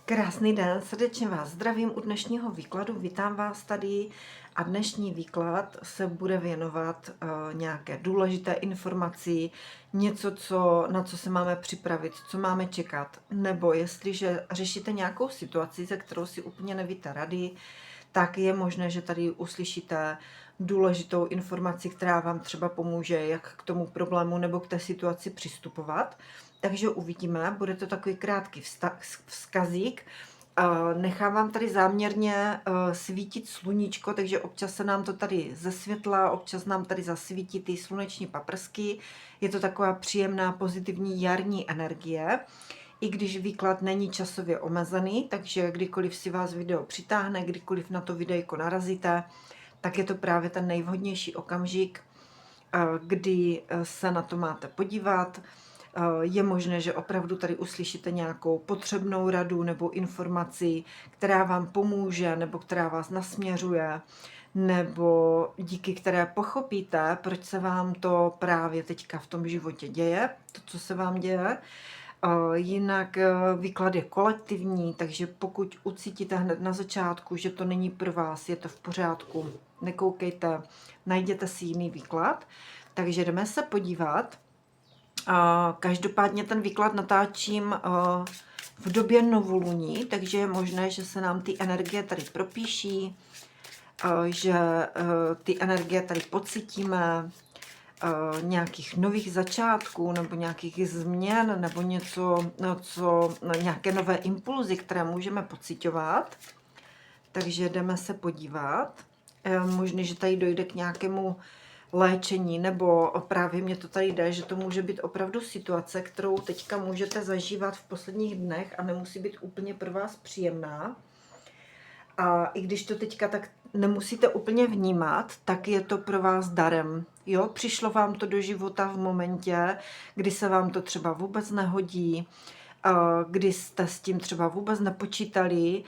Krásný den, srdečně vás zdravím u dnešního výkladu, vítám vás tady a dnešní výklad se bude věnovat nějaké důležité informaci, něco, na co se máme připravit, co máme čekat, nebo jestliže řešíte nějakou situaci, se kterou si úplně nevíte rady, tak je možné, že tady uslyšíte důležitou informaci, která vám třeba pomůže, jak k tomu problému nebo k té situaci přistupovat. Takže uvidíme, bude to takový krátký vzkazík. Nechávám tady záměrně svítit sluníčko, takže občas se nám to tady zesvětlá, občas nám tady zasvítí ty sluneční paprsky. Je to taková příjemná, pozitivní jarní energie. I když výklad není časově omezený, takže kdykoliv si vás video přitáhne, kdykoliv na to videjko narazíte, tak je to právě ten nejvhodnější okamžik, kdy se na to máte podívat. Je možné, že opravdu tady uslyšíte nějakou potřebnou radu nebo informaci, která vám pomůže nebo která vás nasměřuje, nebo díky které pochopíte, proč se vám to právě teďka v tom životě děje, to, co se vám děje. Jinak výklad je kolektivní, takže pokud ucítíte hned na začátku, že to není pro vás, je to v pořádku, nekoukejte, najděte si jiný výklad. Takže jdeme se podívat. Každopádně ten výklad natáčím v době novoluní, takže je možné, že se nám ty energie tady propíší, že ty energie tady pocítíme, nějakých nových začátků nebo nějakých změn nebo nějaké nové impulzy, které můžeme pociťovat. Takže jdeme se podívat. Možná, že tady dojde k nějakému léčení, nebo právě mě to tady jde, že to může být opravdu situace, kterou teďka můžete zažívat v posledních dnech a nemusí být úplně pro vás příjemná. A i když to teďka tak nemusíte úplně vnímat, tak je to pro vás darem. Jo, přišlo vám to do života v momentě, kdy se vám to třeba vůbec nehodí, kdy jste s tím třeba vůbec nepočítali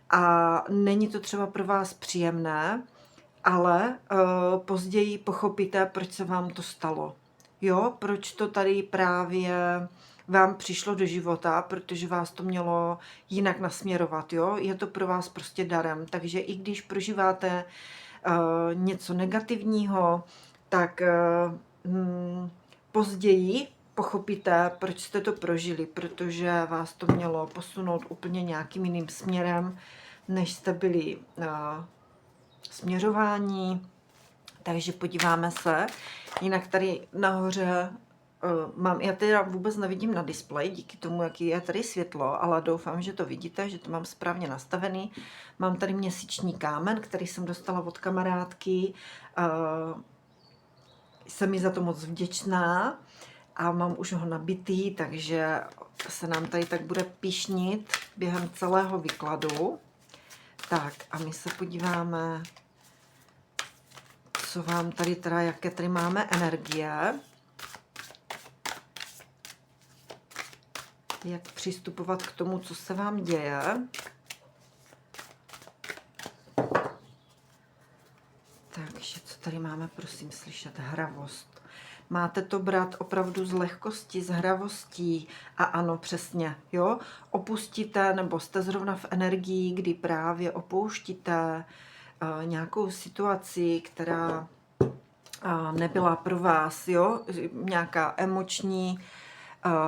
a není to třeba pro vás příjemné, ale později pochopíte, proč se vám to stalo. Jo, proč to tady právě vám přišlo do života, protože vás to mělo jinak nasměrovat, jo? Je to pro vás prostě darem, takže i když prožíváte něco negativního, tak později pochopíte, proč jste to prožili, protože vás to mělo posunout úplně nějakým jiným směrem, než jste byli směřování. Takže podíváme se. Jinak tady nahoře já teda vůbec nevidím na displeji, díky tomu, jaký je tady světlo, ale doufám, že to vidíte, že to mám správně nastavený. Mám tady měsíční kámen, který jsem dostala od kamarádky. Jsem mi za to moc vděčná a mám už ho nabitý, takže se nám tady tak bude pyšnit během celého výkladu. Tak a my se podíváme, co vám tady teda, jaké tady máme energie. Jak přistupovat k tomu, co se vám děje. Takže co tady máme, prosím, slyšet? Hravost. Máte to brát opravdu z lehkosti, z hravostí a ano, přesně, jo? Opustíte, nebo jste zrovna v energii, kdy právě opouštíte nějakou situaci, která nebyla pro vás, jo? Nějaká emoční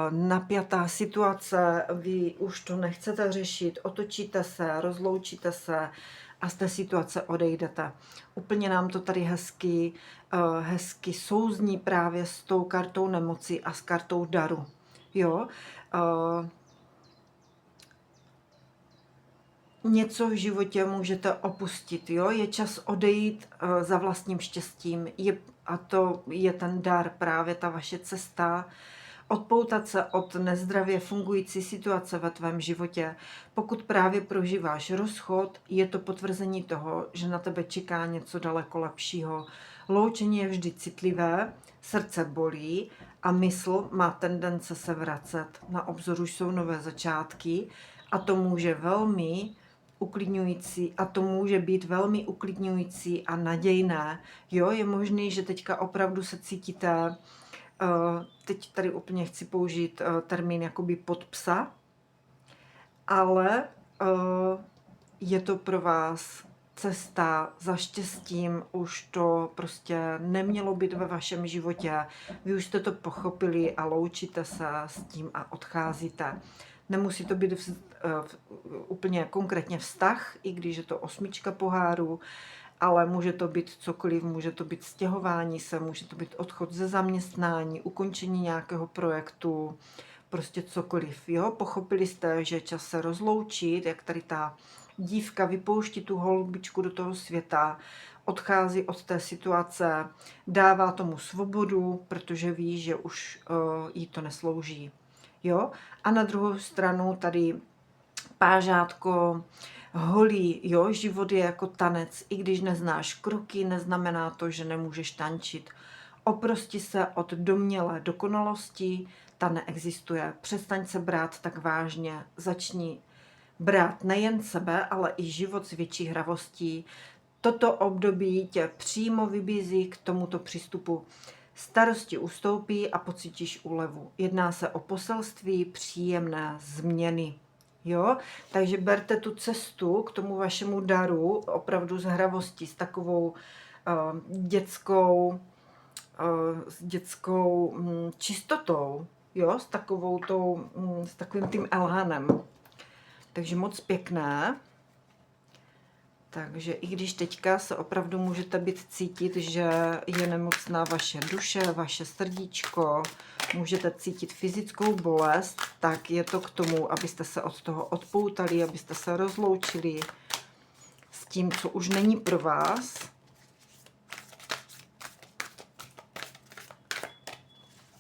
napjatá situace, vy už to nechcete řešit, otočíte se, rozloučíte se a z té situace odejdete. Úplně nám to tady hezky souzní právě s tou kartou nemoci a s kartou daru. Jo? Něco v životě můžete opustit, jo? Je čas odejít za vlastním štěstím a to je ten dar, právě ta vaše cesta, odpoutat se od nezdravě fungující situace ve tvém životě. Pokud právě prožíváš rozchod, je to potvrzení toho, že na tebe čeká něco daleko lepšího. Loučení je vždy citlivé, srdce bolí a mysl má tendence se vracet. Na obzoru jsou nové začátky a to může být velmi uklidňující a nadějné. Jo, je možný, že teďka opravdu se cítíte, teď tady úplně chci použít termín jakoby pod psa, ale je to pro vás cesta za štěstím, už to prostě nemělo být ve vašem životě. Vy už jste to pochopili a loučíte se s tím a odcházíte. Nemusí to být úplně konkrétně vztah, i když je to 8 pohárů, ale může to být cokoliv, může to být stěhování se, může to být odchod ze zaměstnání, ukončení nějakého projektu, prostě cokoliv. Jo? Pochopili jste, že je čas se rozloučit, jak tady ta dívka vypouští tu holubičku do toho světa, odchází od té situace, dává tomu svobodu, protože ví, že už jí to neslouží. Jo? A na druhou stranu tady pážátko, holí, jo, život je jako tanec, i když neznáš kroky, neznamená to, že nemůžeš tančit. Oprosti se od domnělé dokonalosti, ta neexistuje. Přestaň se brát tak vážně, začni brát nejen sebe, ale i život s větší hravostí. Toto období tě přímo vybízí k tomuto přístupu. Starosti ustoupí a pocítíš úlevu. Jedná se o poselství příjemné změny. Jo? Takže berte tu cestu k tomu vašemu daru opravdu s hravostí, s takovou dětskou čistotou, jo? S takovým tím elhanem. Takže moc pěkné. Takže i když teďka se opravdu můžete být cítit, že je nemocná vaše duše, vaše srdíčko, můžete cítit fyzickou bolest, tak je to k tomu, abyste se od toho odpoutali, abyste se rozloučili s tím, co už není pro vás.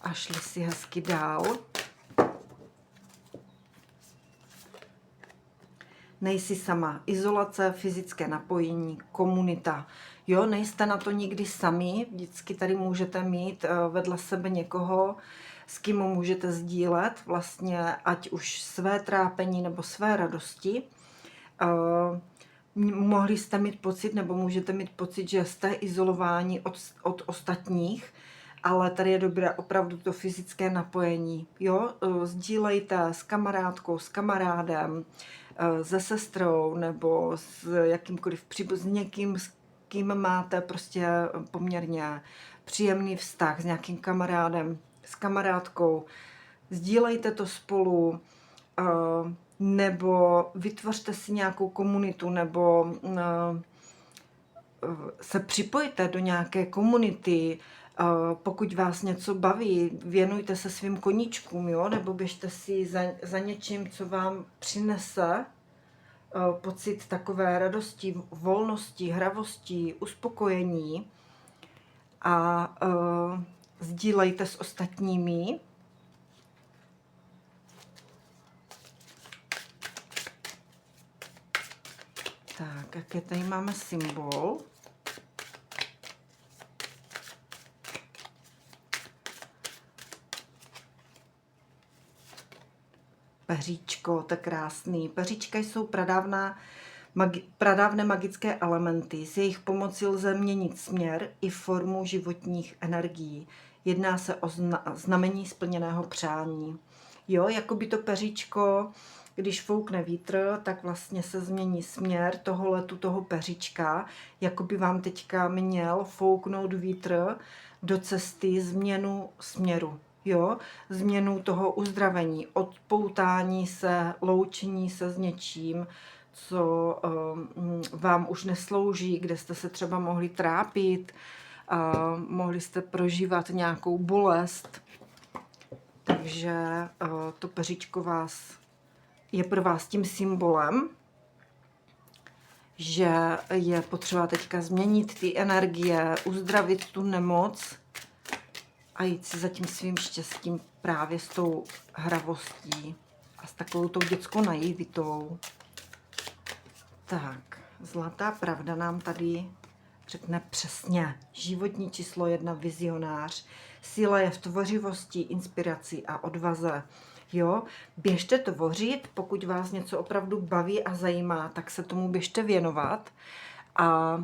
A šli si hezky dál. Nejsi sama. Izolace, fyzické napojení, komunita. Jo, nejste na to nikdy sami. Vždycky tady můžete mít vedle sebe někoho, s kým můžete sdílet vlastně ať už své trápení nebo své radosti. Mohli jste mít pocit, nebo můžete mít pocit, že jste izolováni od ostatních, ale tady je dobré opravdu to fyzické napojení. Jo? Sdílejte s kamarádkou, s kamarádem, se sestrou nebo s jakýmkoliv s někým, s kým máte prostě poměrně příjemný vztah, s nějakým kamarádem, s kamarádkou. Sdílejte to spolu, nebo vytvořte si nějakou komunitu, nebo se připojte do nějaké komunity. Pokud vás něco baví, věnujte se svým koníčkům, jo? Nebo běžte si za něčím, co vám přinese pocit takové radosti, volnosti, hravosti, uspokojení a sdílejte s ostatními. Tak, jaký tady máme symbol? Peříčko, to je krásný. Peříčka jsou pradávné magické elementy. S jejich pomocí lze měnit směr i formu životních energií. Jedná se o znamení splněného přání. Jo, jako by to peříčko, když foukne vítr, tak vlastně se změní směr toho letu, toho peříčka, jako by vám teďka měl fouknout vítr do cesty změnu směru. Jo, změnu toho uzdravení, odpoutání se, loučení se s něčím, co vám už neslouží, kde jste se třeba mohli trápit, mohli jste prožívat nějakou bolest. Takže to peříčko je pro vás tím symbolem, že je potřeba teďka změnit ty energie, uzdravit tu nemoc a jít si za tím svým štěstím právě s tou hravostí a s takovou tou dětskou naivitou. Tak, zlatá pravda nám tady řekne přesně. Životní číslo 1, vizionář. Síla je v tvořivosti, inspiraci a odvaze. Jo, běžte tvořit, pokud vás něco opravdu baví a zajímá, tak se tomu běžte věnovat. A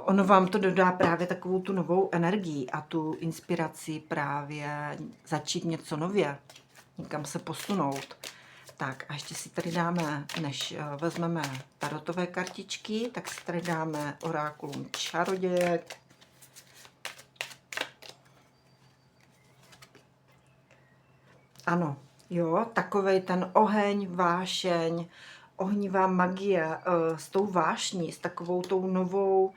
ono vám to dodá právě takovou tu novou energii a tu inspiraci právě začít něco nově, někam se posunout. Tak a ještě si tady dáme, než vezmeme tarotové kartičky, tak si tady dáme orákulum čarodějek. Ano, jo, takovej ten oheň, vášeň, ohnivá magie s tou vášní, s takovou tou novou,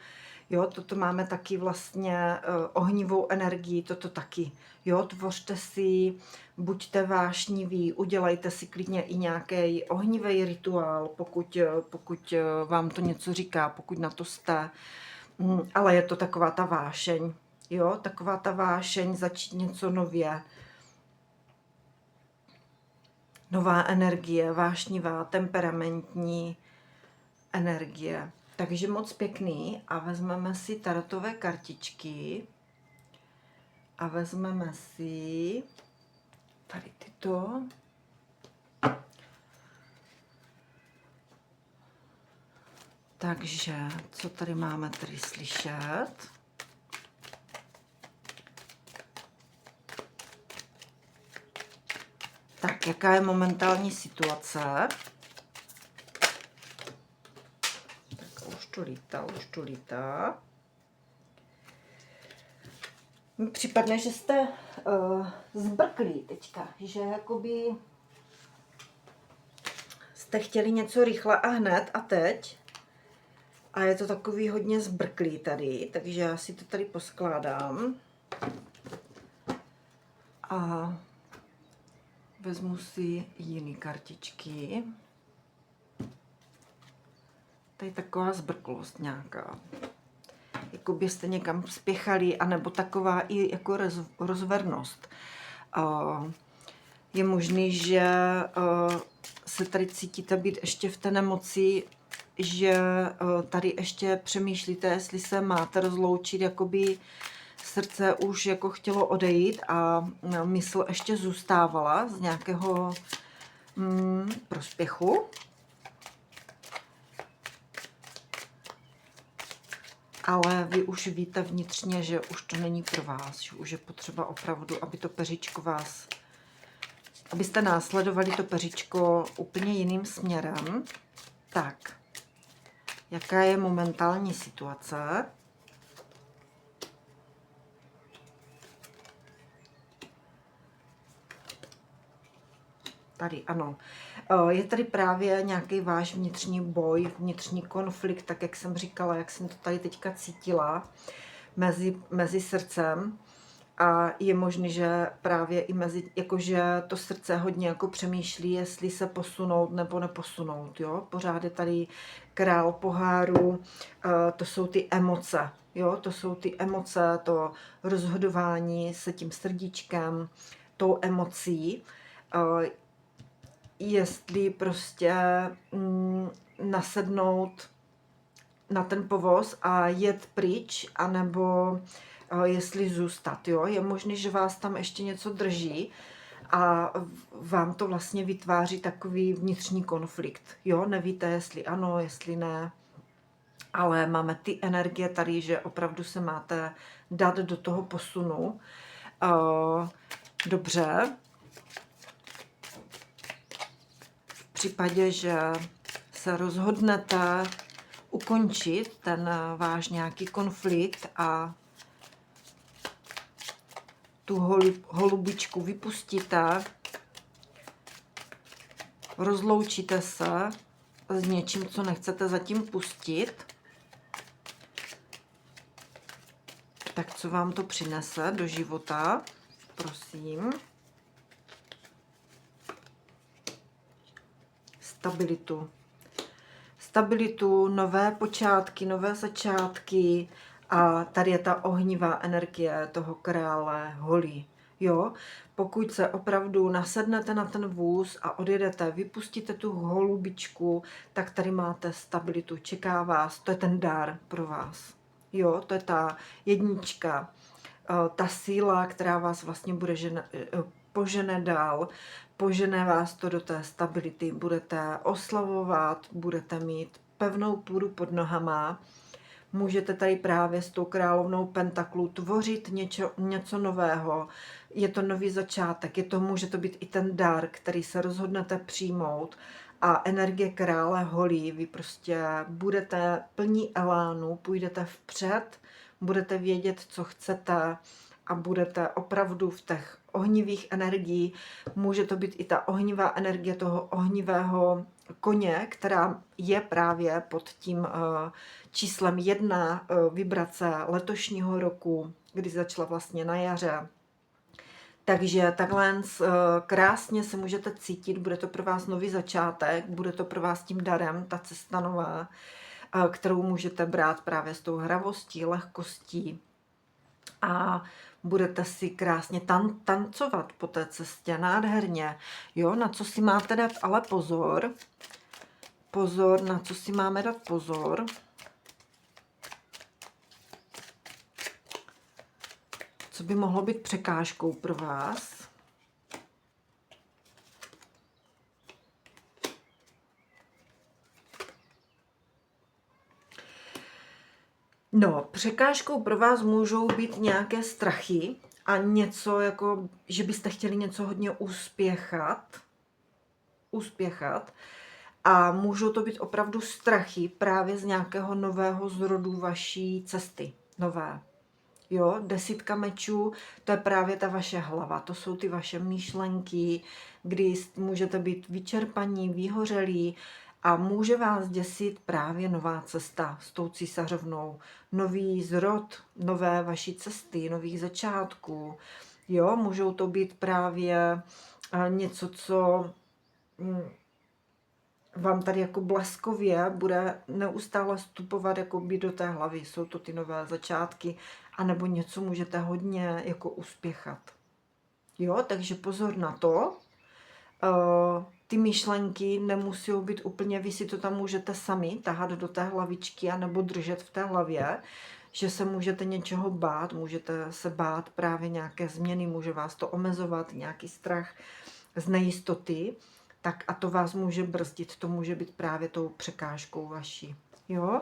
jo, toto máme taky vlastně ohnivou energii, toto taky, jo, tvořte si, buďte vášniví, udělejte si klidně i nějaký ohnivý rituál, pokud vám to něco říká, pokud na to jste, ale je to taková ta vášeň, jo, taková ta vášeň, začít něco nově, nová energie, vášnivá, temperamentní energie. Takže moc pěkný a vezmeme si tarotové kartičky a vezmeme si tady tyto. Takže, co tady máme tady slyšet? Tak, jaká je momentální situace? Tak, už to lítá. Případně, že jste zbrklí teďka, že jakoby jste chtěli něco rychle a hned a teď. A je to takový hodně zbrklý tady, takže já si to tady poskládám. A vezmu si jiný kartičky. Tady taková zbrklost nějaká. Jako byste někam spěchali, anebo taková i jako rozvernost. Je možný, že se tady cítíte být ještě v té nemoci, že tady ještě přemýšlíte, jestli se máte rozloučit, jakoby srdce už jako chtělo odejít a mysl ještě zůstávala z nějakého prospěchu. Ale vy už víte vnitřně, že už to není pro vás, že už je potřeba opravdu, aby to peříčko vás, abyste následovali to peříčko úplně jiným směrem. Tak, jaká je momentální situace? Tady, ano. Je tady právě nějaký váš vnitřní boj, vnitřní konflikt, tak jak jsem říkala, jak jsem to tady teďka cítila, mezi srdcem. A je možné, že právě i jakože to srdce hodně jako přemýšlí, jestli se posunout nebo neposunout, jo. Pořád je tady král poháru, to jsou ty emoce, jo, to jsou ty emoce, to rozhodování se tím srdíčkem, tou emocí, jestli prostě nasednout na ten povoz a jet pryč, anebo jestli zůstat, jo. Je možné, že vás tam ještě něco drží a vám to vlastně vytváří takový vnitřní konflikt, jo. Nevíte, jestli ano, jestli ne, ale máme ty energie tady, že opravdu se máte dát do toho posunu. Dobře. V případě, že se rozhodnete ukončit ten váš nějaký konflikt a tu holubičku vypustíte, rozloučíte se s něčím, co nechcete zatím pustit, tak co vám to přinese do života, prosím. Stabilitu, nové počátky, nové začátky a tady je ta ohnivá energie toho krále holí. Jo? Pokud se opravdu nasednete na ten vůz a odjedete, vypustíte tu holubičku, tak tady máte stabilitu, čeká vás, to je ten dar pro vás. Jo? To je ta jednička, ta síla, která vás vlastně bude požene dál, požene vás to do té stability, budete oslavovat, budete mít pevnou půdu pod nohama, můžete tady právě s tou královnou pentaklů tvořit něco nového. Je to nový začátek, může to být i ten dar, který se rozhodnete přijmout. A energie krále holí, vy prostě budete plní elánu, půjdete vpřed, budete vědět, co chcete a budete opravdu v těch ohnivých energií. Může to být i ta ohnivá energie toho ohnivého koně, která je právě pod tím číslem 1 vibrace letošního roku, kdy začala vlastně na jaře. Takže takhle krásně se můžete cítit, bude to pro vás nový začátek, bude to pro vás tím darem, ta cesta nová, kterou můžete brát právě s tou hravostí, lehkostí a budete si krásně tancovat po té cestě, nádherně. Jo, na co si máte dát ale pozor, na co si máme dát pozor. Co by mohlo být překážkou pro vás? No, překážkou pro vás můžou být nějaké strachy a něco jako, že byste chtěli něco hodně uspěchat. A můžou to být opravdu strachy právě z nějakého nového zrodu vaší cesty. Nové. Jo, 10 mečů, to je právě ta vaše hlava, to jsou ty vaše myšlenky, kdy můžete být vyčerpaní, vyhořelí a může vás děsit právě nová cesta s tou císařovnou, nový zrod, nové vaší cesty, nových začátků. Jo, můžou to být právě něco, co vám tady jako bleskově bude neustále vstupovat jako by do té hlavy. Jsou to ty nové začátky, anebo něco můžete hodně jako uspěchat. Jo, takže pozor na to. Ty myšlenky nemusí být úplně, vy si to tam můžete sami tahat do té hlavičky anebo držet v té hlavě, že se můžete něčeho bát, můžete se bát právě nějaké změny, může vás to omezovat, nějaký strach z nejistoty. Tak a to vás může brzdit, to může být právě tou překážkou vaší. Jo?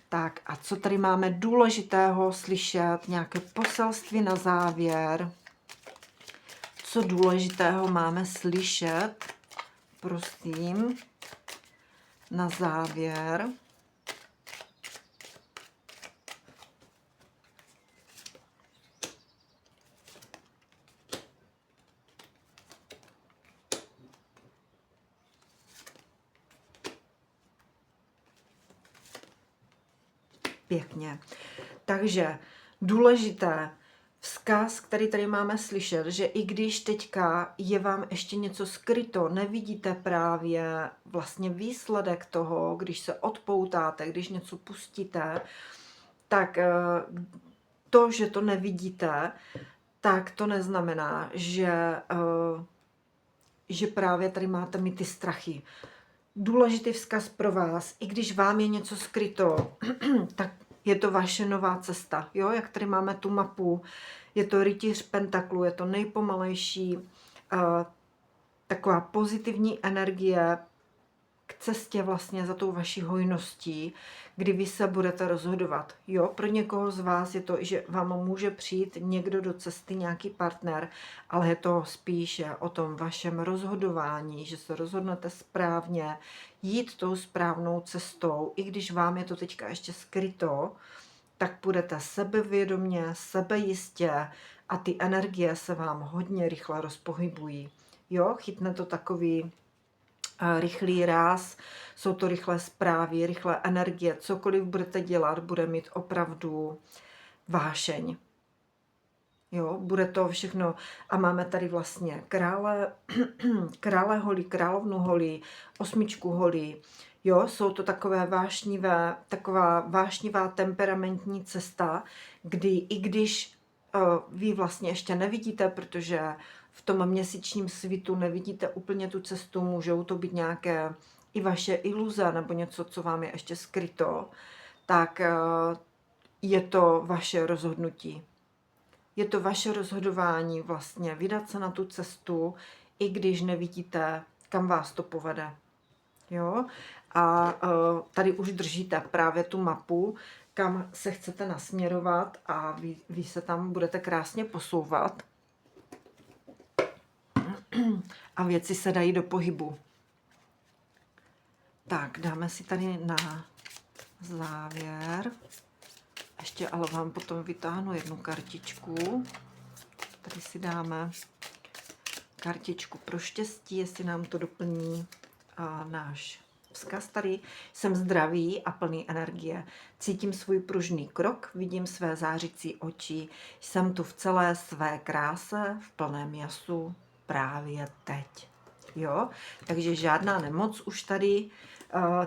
Tak a co tady máme důležitého slyšet, nějaké poselství na závěr. Co důležitého máme slyšet, prosím, na závěr. Pěkně. Takže důležité, vzkaz, který tady máme slyšet, že i když teďka je vám ještě něco skryto, nevidíte právě vlastně výsledek toho, když se odpoutáte, když něco pustíte, tak to, že to nevidíte, tak to neznamená, že právě tady máte mít ty strachy. Důležitý vzkaz pro vás, i když vám je něco skryto, tak je to vaše nová cesta. Jo? Jak tady máme tu mapu, je to rytíř pentaklu, je to nejpomalejší, taková pozitivní energie k cestě vlastně za tou vaší hojností, kdy vy se budete rozhodovat. Jo, pro někoho z vás je to, že vám může přijít někdo do cesty, nějaký partner, ale je to spíše o tom vašem rozhodování, že se rozhodnete správně, jít tou správnou cestou, i když vám je to teďka ještě skryto, tak půjdete sebevědomě, sebejistě a ty energie se vám hodně rychle rozpohybují. Jo, chytne to takový rychlý ráz, jsou to rychlé zprávy, rychlé energie, cokoliv budete dělat, bude mít opravdu vášeň. Jo, bude to všechno. A máme tady vlastně krále holí, královnu holí, 8 holí. Jo, jsou to taková vášnivá temperamentní cesta, kdy i když vy vlastně ještě nevidíte, protože v tom měsíčním svitu nevidíte úplně tu cestu, můžou to být nějaké i vaše iluze nebo něco, co vám je ještě skryto, tak je to vaše rozhodnutí. Je to vaše rozhodování vlastně vydat se na tu cestu, i když nevidíte, kam vás to povede. Jo? a tady už držíte právě tu mapu, kam se chcete nasměrovat a vy se tam budete krásně posouvat a věci se dají do pohybu. Tak, dáme si tady na závěr. Ještě ale vám potom vytáhnu jednu kartičku. Tady si dáme kartičku pro štěstí, jestli nám to doplní náš vzkaz. Tady jsem zdravý a plný energie. Cítím svůj pružný krok, vidím své zářící oči. Jsem tu v celé své kráse, v plném jasu, právě teď. Jo? Takže žádná nemoc už tady.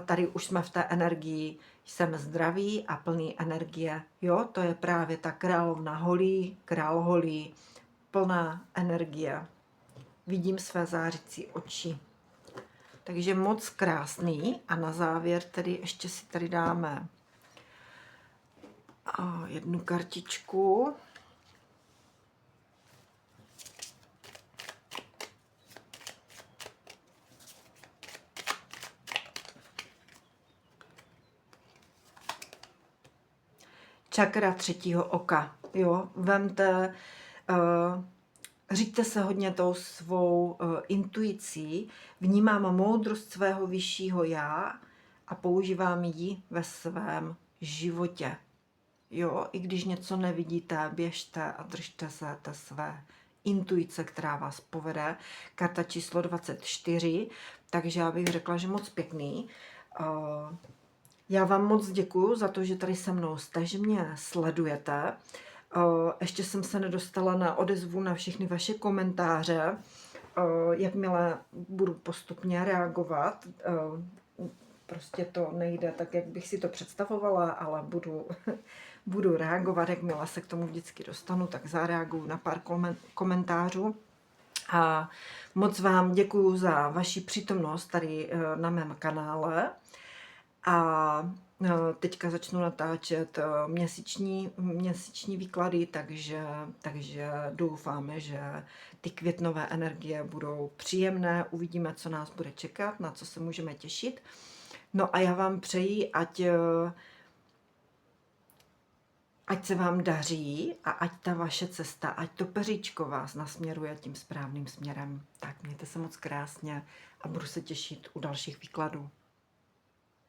Tady už jsme v té energii. Jsem zdravý a plný energie. Jo? To je právě ta královna holí, král holí, plná energie. Vidím své zářící oči. Takže moc krásný. A na závěr tedy ještě si tady dáme jednu kartičku. Čakra třetího oka. Jo, vemte, říďte se hodně tou svou intuicí, vnímám moudrost svého vyššího já a používám ji ve svém životě. Jo, i když něco nevidíte, běžte a držte se té své intuice, která vás povede. Karta číslo 24, takže já bych řekla, že moc pěkný. Já vám moc děkuju za to, že tady se mnou jste, že mě sledujete. Ještě jsem se nedostala na odezvu na všechny vaše komentáře. Jakmile budu postupně reagovat, prostě to nejde tak, jak bych si to představovala, ale budu reagovat, jakmile se k tomu vždycky dostanu, tak zareaguju na pár komentářů. A moc vám děkuju za vaši přítomnost tady na mém kanále. A teďka začnu natáčet měsíční výklady, takže doufáme, že ty květnové energie budou příjemné. Uvidíme, co nás bude čekat, na co se můžeme těšit. No a já vám přeji, ať se vám daří a ať ta vaše cesta, ať to peříčko vás nasměruje tím správným směrem. Tak mějte se moc krásně a budu se těšit u dalších výkladů.